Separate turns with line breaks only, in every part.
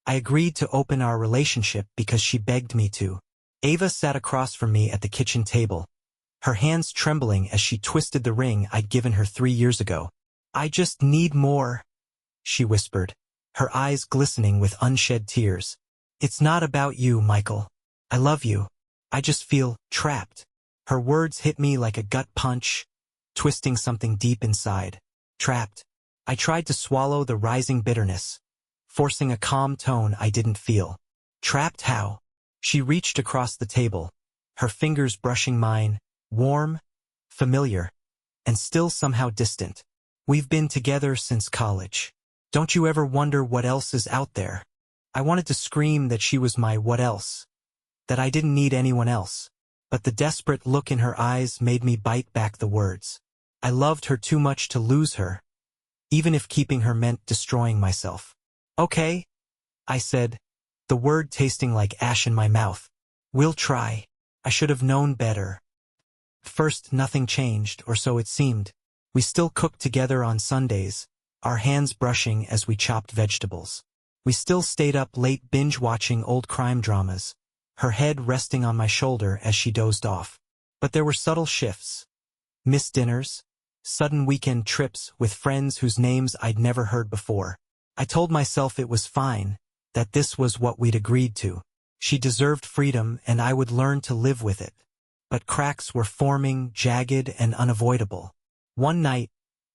I agreed to open our relationship because she begged me to. Ava sat across from me at the kitchen table, her hands trembling as she twisted the ring I'd given her 3 years ago. "I just need more," she whispered, her eyes glistening with unshed tears. "It's not about you, Michael. I love you. I just feel trapped." Her words hit me like a gut punch, twisting something deep inside. Trapped. I tried to swallow the rising bitterness, forcing a calm tone I didn't feel. "Trapped how?" She reached across the table, her fingers brushing mine, warm, familiar, and still somehow distant. "We've been together since college. Don't you ever wonder what else is out there?" I wanted to scream that she was my what else, that I didn't need anyone else, but the desperate look in her eyes made me bite back the words. I loved her too much to lose her, even if keeping her meant destroying myself. "Okay," I said, the word tasting like ash in my mouth. "We'll try. I should have known better." First, nothing changed, or so it seemed. We still cooked together on Sundays, our hands brushing as we chopped vegetables. We still stayed up late binge-watching old crime dramas, her head resting on my shoulder as she dozed off. But there were subtle shifts. Missed dinners, sudden weekend trips with friends whose names I'd never heard before. I told myself it was fine, that this was what we'd agreed to. She deserved freedom and I would learn to live with it. But cracks were forming, jagged and unavoidable. One night,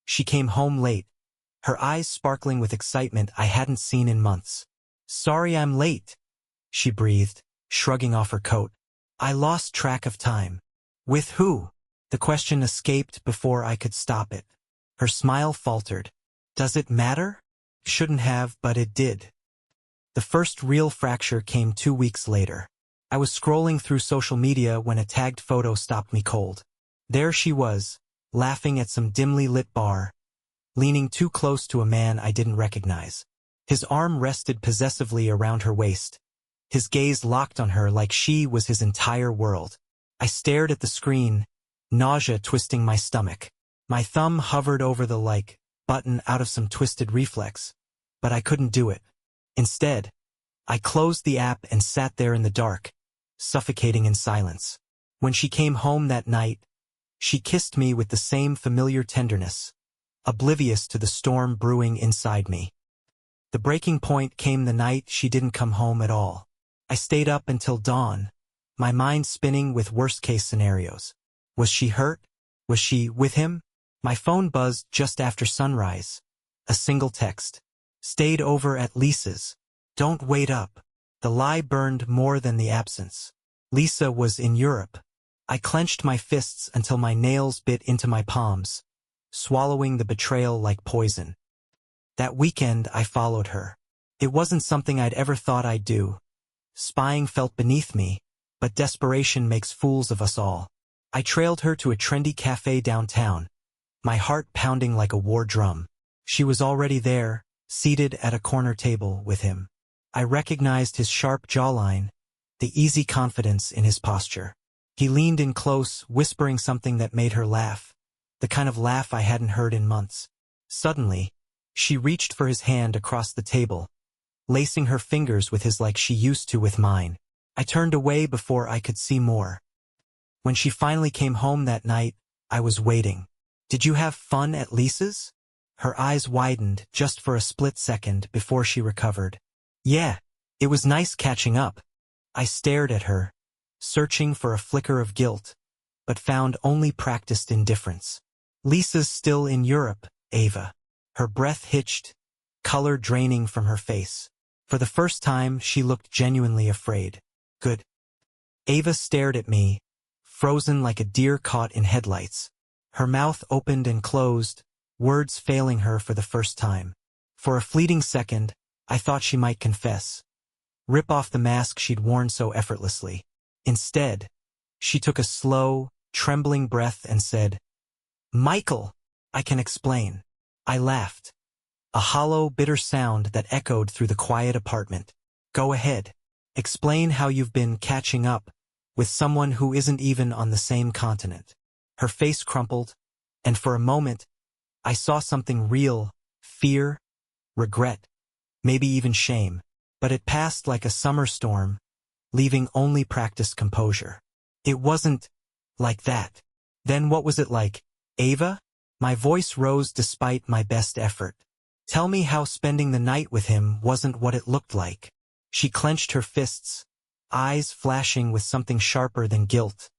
she came home late, her eyes sparkling with excitement I hadn't seen in months. "Sorry I'm late," she breathed, shrugging off her coat. "I lost track of time." "With who?" The question escaped before I could stop it. Her smile faltered. "Does it matter?" Shouldn't have, but it did. The first real fracture came 2 weeks later. I was scrolling through social media when a tagged photo stopped me cold. There she was, laughing at some dimly lit bar, leaning too close to a man I didn't recognize. His arm rested possessively around her waist, his gaze locked on her like she was his entire world. I stared at the screen, nausea twisting my stomach. My thumb hovered over the like button out of some twisted reflex, but I couldn't do it. Instead, I closed the app and sat there in the dark, suffocating in silence. When she came home that night, she kissed me with the same familiar tenderness, oblivious to the storm brewing inside me. The breaking point came the night she didn't come home at all. I stayed up until dawn, my mind spinning with worst-case scenarios. Was she hurt? Was she with him? My phone buzzed just after sunrise. A single text. "Stayed over at Lisa's. Don't wait up." The lie burned more than the absence. Lisa was in Europe. I clenched my fists until my nails bit into my palms, swallowing the betrayal like poison. That weekend I followed her. It wasn't something I'd ever thought I'd do. Spying felt beneath me, but desperation makes fools of us all. I trailed her to a trendy cafe downtown, my heart pounding like a war drum. She was already there, seated at a corner table with him. I recognized his sharp jawline, the easy confidence in his posture. He leaned in close, whispering something that made her laugh, the kind of laugh I hadn't heard in months. Suddenly, she reached for his hand across the table, lacing her fingers with his like she used to with mine. I turned away before I could see more. When she finally came home that night, I was waiting. "Did you have fun at Lisa's?" Her eyes widened just for a split second before she recovered. "Yeah, it was nice catching up." I stared at her, searching for a flicker of guilt, but found only practiced indifference. "Lisa's still in Europe, Ava." Her breath hitched, color draining from her face. For the first time, she looked genuinely afraid. "Good." Ava stared at me, frozen like a deer caught in headlights. Her mouth opened and closed, words failing her for the first time. For a fleeting second, I thought she might confess, rip off the mask she'd worn so effortlessly. Instead, she took a slow, trembling breath and said, "Michael, I can explain." I laughed, a hollow, bitter sound that echoed through the quiet apartment. "Go ahead. Explain how you've been catching up with someone who isn't even on the same continent." Her face crumpled, and for a moment, I saw something real, fear, regret, maybe even shame. but it passed like a summer storm, leaving only practiced composure. It wasn't like that. Then what was it like, Ava? My voice rose despite my best effort. Tell me how spending the night with him wasn't what it looked like. She clenched her fists, eyes flashing with something sharper than guilt,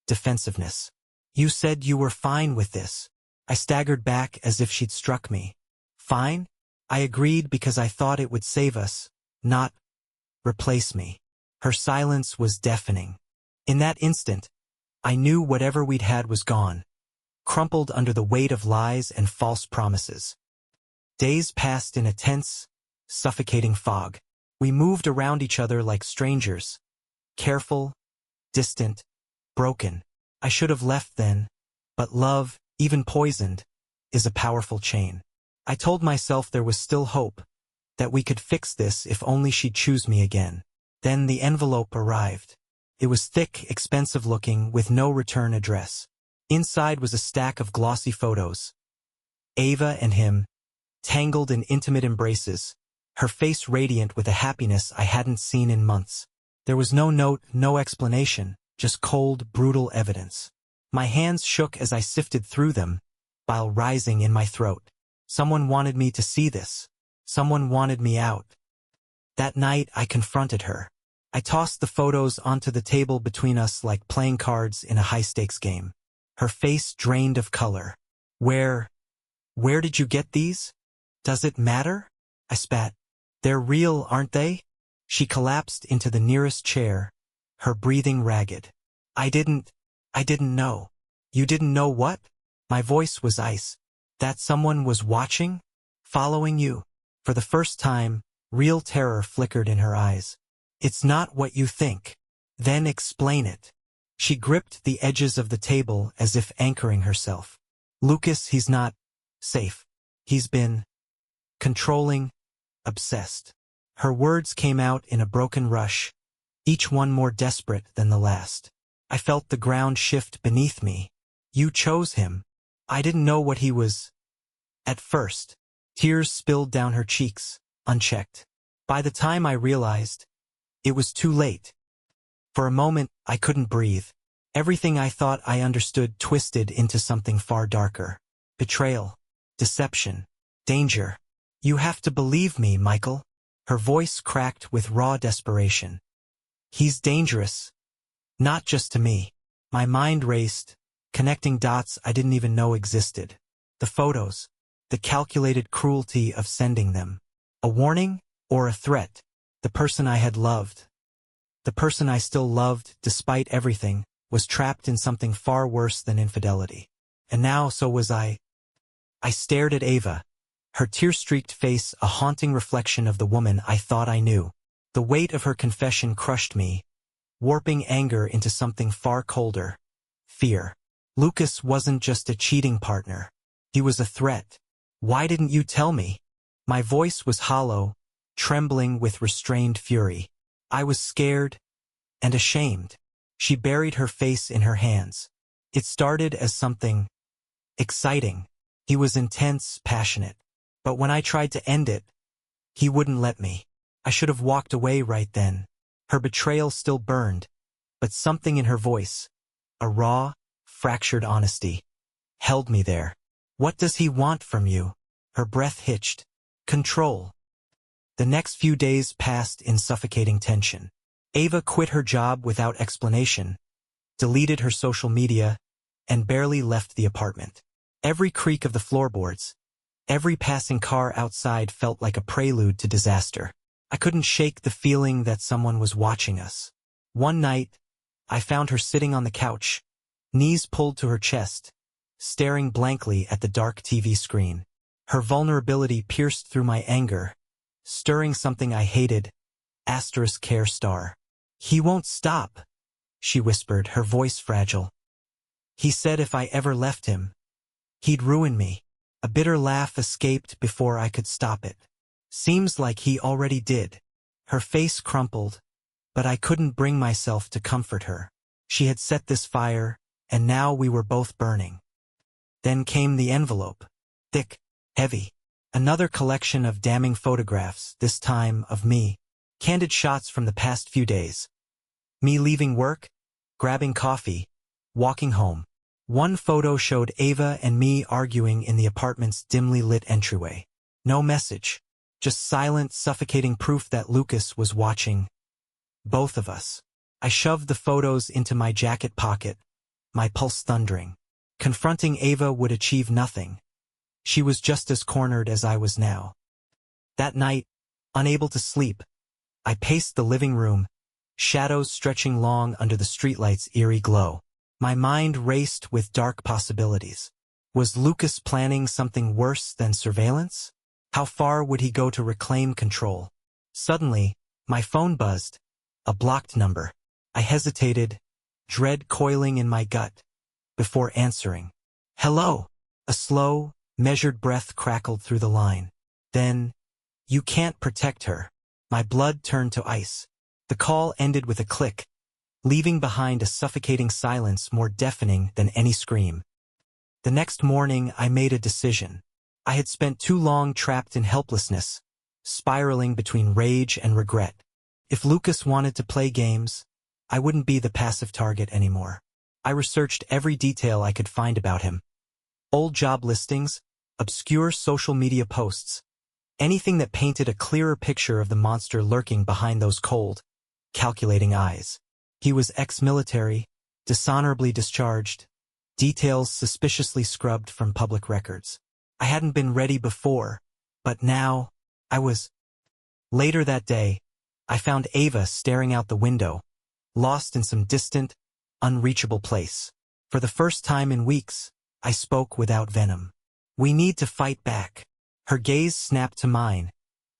defensiveness. You said you were fine with this. I staggered back as if she'd struck me. Fine? I agreed because I thought it would save us, not replace me. Her silence was deafening. In that instant, I knew whatever we'd had was gone, crumpled under the weight of lies and false promises. Days passed in a tense, suffocating fog. We moved around each other like strangers, careful, distant, broken. I should have left then, but love, even poisoned, is a powerful chain. I told myself there was still hope, that we could fix this if only she'd choose me again. Then the envelope arrived. It was thick, expensive-looking, with no return address. Inside was a stack of glossy photos. Ava and him, tangled in intimate embraces, her face radiant with a happiness I hadn't seen in months. There was no note, no explanation, just cold, brutal evidence. My hands shook as I sifted through them, bile rising in my throat. Someone wanted me to see this. Someone wanted me out. That night, I confronted her. I tossed the photos onto the table between us like playing cards in a high-stakes game. Her face drained of color. Where did you get these? Does it matter? I spat. They're real, aren't they? She collapsed into the nearest chair, her breathing ragged. I didn't know. You didn't know what? My voice was ice. That someone was watching? Following you? For the first time, real terror flickered in her eyes. It's not what you think. Then explain it. She gripped the edges of the table as if anchoring herself. Lucas, he's not safe. He's been controlling, obsessed. Her words came out in a broken rush, each one more desperate than the last. I felt the ground shift beneath me. You chose him. I didn't know what he was. At first, tears spilled down her cheeks, unchecked. By the time I realized, it was too late. For a moment, I couldn't breathe. Everything I thought I understood twisted into something far darker. Betrayal, deception, danger. You have to believe me, Michael. Her voice cracked with raw desperation. He's dangerous. Not just to me. My mind raced, connecting dots I didn't even know existed. The photos, the calculated cruelty of sending them. A warning or a threat? The person I had loved, the person I still loved despite everything, was trapped in something far worse than infidelity. And now so was I. I stared at Ava, her tear-streaked face a haunting reflection of the woman I thought I knew. The weight of her confession crushed me, warping anger into something far colder. Fear. Lucas wasn't just a cheating partner. He was a threat. Why didn't you tell me? My voice was hollow, trembling with restrained fury. I was scared and ashamed. She buried her face in her hands. It started as something exciting. He was intense, passionate. But when I tried to end it, he wouldn't let me. I should have walked away right then. Her betrayal still burned, but something in her voice, a raw, fractured honesty, held me there. What does he want from you? Her breath hitched. Control. The next few days passed in suffocating tension. Ava quit her job without explanation, deleted her social media, and barely left the apartment. Every creak of the floorboards, every passing car outside felt like a prelude to disaster. I couldn't shake the feeling that someone was watching us. One night, I found her sitting on the couch, knees pulled to her chest, staring blankly at the dark TV screen. Her vulnerability pierced through my anger, stirring something I hated. Care star. He won't stop, she whispered, her voice fragile. He said if I ever left him, he'd ruin me. A bitter laugh escaped before I could stop it. Seems like he already did. Her face crumpled, but I couldn't bring myself to comfort her. She had set this fire, and now we were both burning. Then came the envelope. Thick, heavy. Another collection of damning photographs, this time of me. Candid shots from the past few days. Me leaving work, grabbing coffee, walking home. One photo showed Ava and me arguing in the apartment's dimly lit entryway. No message. Just silent, suffocating proof that Lucas was watching. Both of us. I shoved the photos into my jacket pocket, my pulse thundering. Confronting Ava would achieve nothing. She was just as cornered as I was now. That night, unable to sleep, I paced the living room, shadows stretching long under the streetlight's eerie glow. My mind raced with dark possibilities. Was Lucas planning something worse than surveillance? How far would he go to reclaim control? Suddenly, my phone buzzed. A blocked number. I hesitated, dread coiling in my gut, before answering. Hello. A slow, measured breath crackled through the line. Then, you can't protect her. My blood turned to ice. The call ended with a click, leaving behind a suffocating silence more deafening than any scream. The next morning, I made a decision. I had spent too long trapped in helplessness, spiraling between rage and regret. If Lucas wanted to play games, I wouldn't be the passive target anymore. I researched every detail I could find about him. Old job listings, obscure social media posts, anything that painted a clearer picture of the monster lurking behind those cold, calculating eyes. He was ex-military, dishonorably discharged, details suspiciously scrubbed from public records. I hadn't been ready before, but now, I was. Later that day, I found Ava staring out the window, lost in some distant, unreachable place. For the first time in weeks, I spoke without venom. We need to fight back. Her gaze snapped to mine,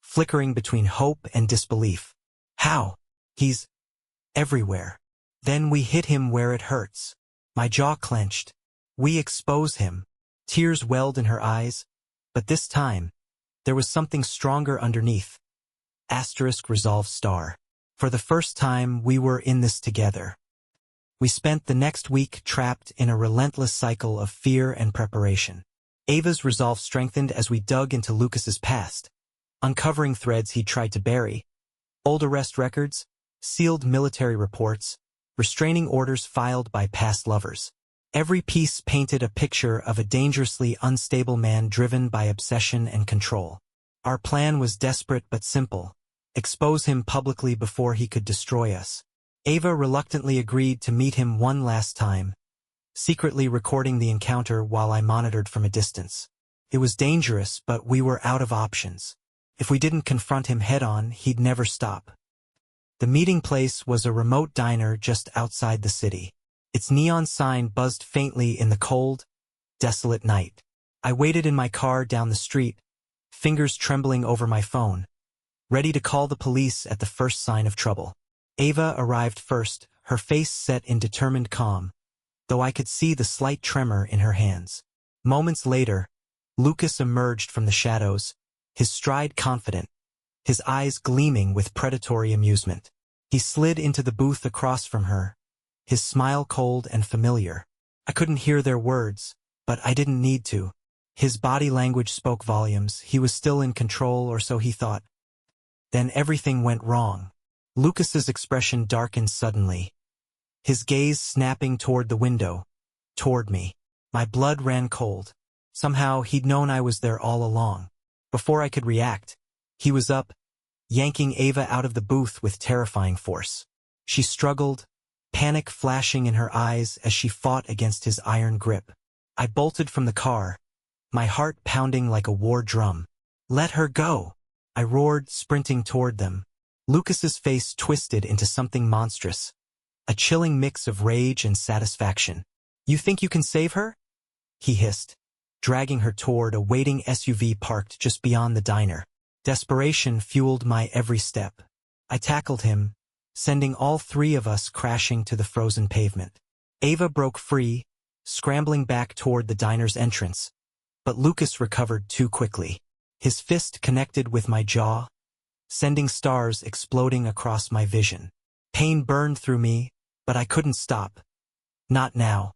flickering between hope and disbelief. How? He's everywhere. Then we hit him where it hurts. My jaw clenched. We expose him. Tears welled in her eyes, but this time, there was something stronger underneath. *resolve*. For the first time, we were in this together. We spent the next week trapped in a relentless cycle of fear and preparation. Ava's resolve strengthened as we dug into Lucas's past, uncovering threads he'd tried to bury. Old arrest records, sealed military reports, restraining orders filed by past lovers. Every piece painted a picture of a dangerously unstable man driven by obsession and control. Our plan was desperate but simple. Expose him publicly before he could destroy us. Ava reluctantly agreed to meet him one last time, secretly recording the encounter while I monitored from a distance. It was dangerous, but we were out of options. If we didn't confront him head-on, he'd never stop. The meeting place was a remote diner just outside the city. Its neon sign buzzed faintly in the cold, desolate night. I waited in my car down the street, fingers trembling over my phone, ready to call the police at the first sign of trouble. Ava arrived first, her face set in determined calm, though I could see the slight tremor in her hands. Moments later, Lucas emerged from the shadows, his stride confident, his eyes gleaming with predatory amusement. He slid into the booth across from her, his smile cold and familiar. I couldn't hear their words, but I didn't need to. His body language spoke volumes. He was still in control, or so he thought. Then everything went wrong. Lucas's expression darkened suddenly, his gaze snapping toward the window, toward me. My blood ran cold. Somehow he'd known I was there all along. Before I could react, he was up, yanking Ava out of the booth with terrifying force. She struggled, panic flashing in her eyes as she fought against his iron grip. I bolted from the car, my heart pounding like a war drum. "Let her go!" I roared, sprinting toward them. Lucas's face twisted into something monstrous, a chilling mix of rage and satisfaction. "You think you can save her?" he hissed, dragging her toward a waiting SUV parked just beyond the diner. Desperation fueled my every step. I tackled him, sending all three of us crashing to the frozen pavement. Ava broke free, scrambling back toward the diner's entrance, but Lucas recovered too quickly. His fist connected with my jaw, sending stars exploding across my vision. Pain burned through me, but I couldn't stop. Not now.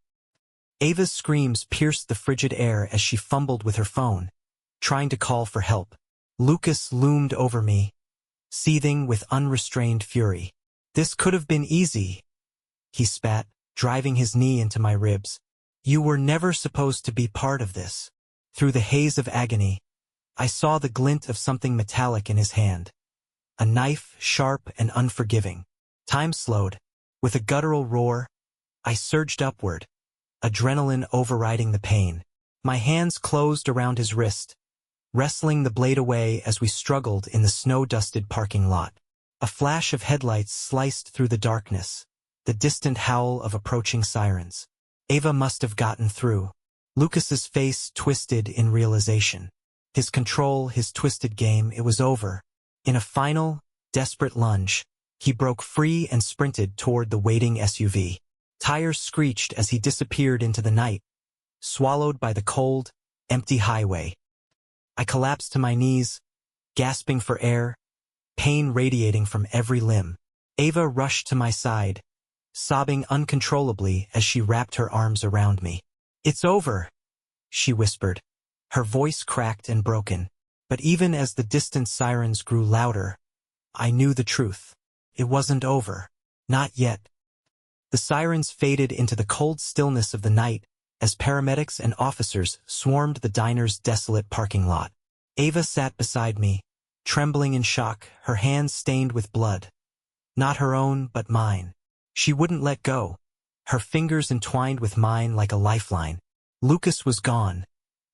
Ava's screams pierced the frigid air as she fumbled with her phone, trying to call for help. Lucas loomed over me, seething with unrestrained fury. "This could have been easy," he spat, driving his knee into my ribs. "You were never supposed to be part of this." Through the haze of agony, I saw the glint of something metallic in his hand. A knife, sharp and unforgiving. Time slowed. With a guttural roar, I surged upward, adrenaline overriding the pain. My hands closed around his wrist, wrestling the blade away as we struggled in the snow-dusted parking lot. A flash of headlights sliced through the darkness, the distant howl of approaching sirens. Ava must have gotten through. Lucas's face twisted in realization. His control, his twisted game, it was over. In a final, desperate lunge, he broke free and sprinted toward the waiting SUV. Tires screeched as he disappeared into the night, swallowed by the cold, empty highway. I collapsed to my knees, gasping for air, pain radiating from every limb. Ava rushed to my side, sobbing uncontrollably as she wrapped her arms around me. "It's over," she whispered. Her voice cracked and broken. But even as the distant sirens grew louder, I knew the truth. It wasn't over. Not yet. The sirens faded into the cold stillness of the night as paramedics and officers swarmed the diner's desolate parking lot. Ava sat beside me, trembling in shock, her hands stained with blood. Not her own, but mine. She wouldn't let go, her fingers entwined with mine like a lifeline. Lucas was gone,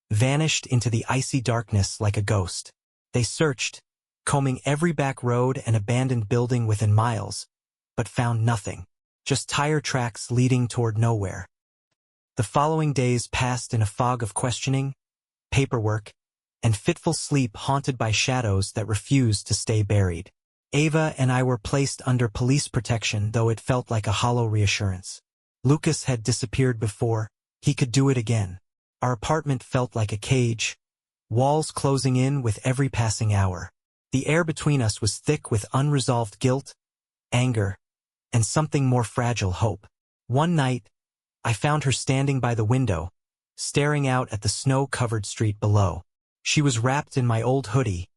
vanished into the icy darkness like a ghost. They searched, combing every back road and abandoned building within miles, but found nothing. Just tire tracks leading toward nowhere. The following days passed in a fog of questioning, paperwork, and fitful sleep haunted by shadows that refused to stay buried. Ava and I were placed under police protection, though it felt like a hollow reassurance. Lucas had disappeared before, he could do it again. Our apartment felt like a cage, walls closing in with every passing hour. The air between us was thick with unresolved guilt, anger, and something more fragile, hope. One night, I found her standing by the window, staring out at the snow-covered street below. She was wrapped in my old hoodie,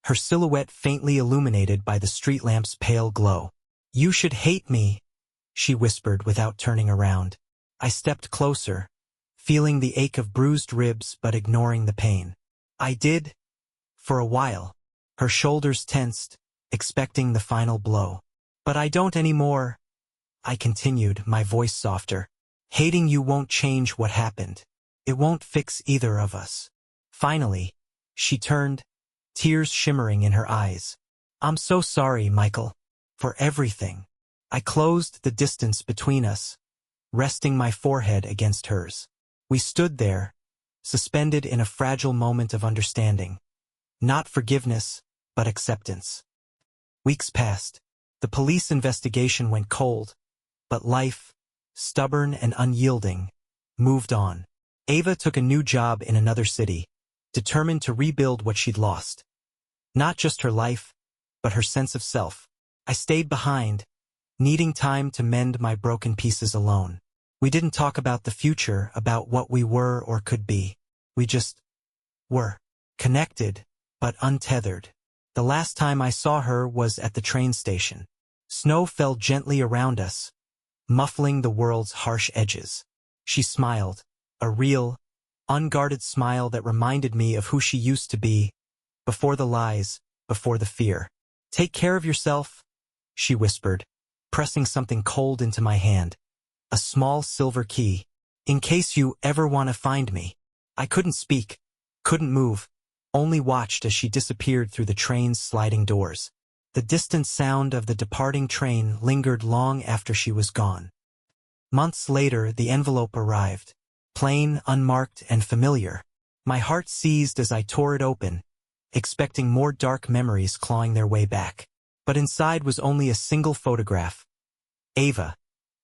her silhouette faintly illuminated by the street lamp's pale glow. "You should hate me," she whispered without turning around. I stepped closer, feeling the ache of bruised ribs but ignoring the pain. "I did, for a while." Her shoulders tensed, expecting the final blow. "But I don't anymore," I continued, my voice softer. "Hating you won't change what happened. It won't fix either of us." Finally, she turned, tears shimmering in her eyes. "I'm so sorry, Michael, for everything." I closed the distance between us, resting my forehead against hers. We stood there, suspended in a fragile moment of understanding. Not forgiveness, but acceptance. Weeks passed. The police investigation went cold, but life, stubborn and unyielding, moved on. Ava took a new job in another city, determined to rebuild what she'd lost. Not just her life, but her sense of self. I stayed behind, needing time to mend my broken pieces alone. We didn't talk about the future, about what we were or could be. We just were. Connected, but untethered. The last time I saw her was at the train station. Snow fell gently around us, muffling the world's harsh edges. She smiled, a real, unguarded smile that reminded me of who she used to be, before the lies, before the fear. "Take care of yourself," she whispered, pressing something cold into my hand. A small silver key. "In case you ever want to find me." I couldn't speak, couldn't move, only watched as she disappeared through the train's sliding doors. The distant sound of the departing train lingered long after she was gone. Months later, the envelope arrived. Plain, unmarked, and familiar. My heart seized as I tore it open, expecting more dark memories clawing their way back. But inside was only a single photograph. Ava,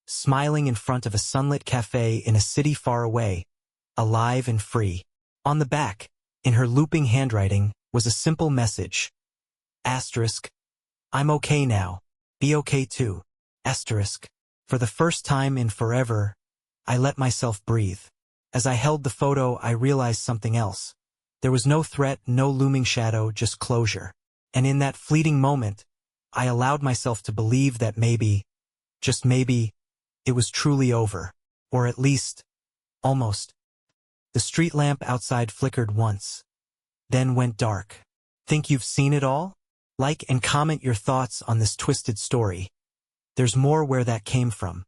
smiling in front of a sunlit cafe in a city far away, alive and free. On the back, in her looping handwriting, was a simple message. Asterisk. "I'm okay now. Be okay too." Asterisk. For the first time in forever, I let myself breathe. As I held the photo, I realized something else. There was no threat, no looming shadow, just closure. And in that fleeting moment, I allowed myself to believe that maybe, just maybe, it was truly over. Or at least, almost. The street lamp outside flickered once, then went dark. Think you've seen it all? Like and comment your thoughts on this twisted story. There's more where that came from.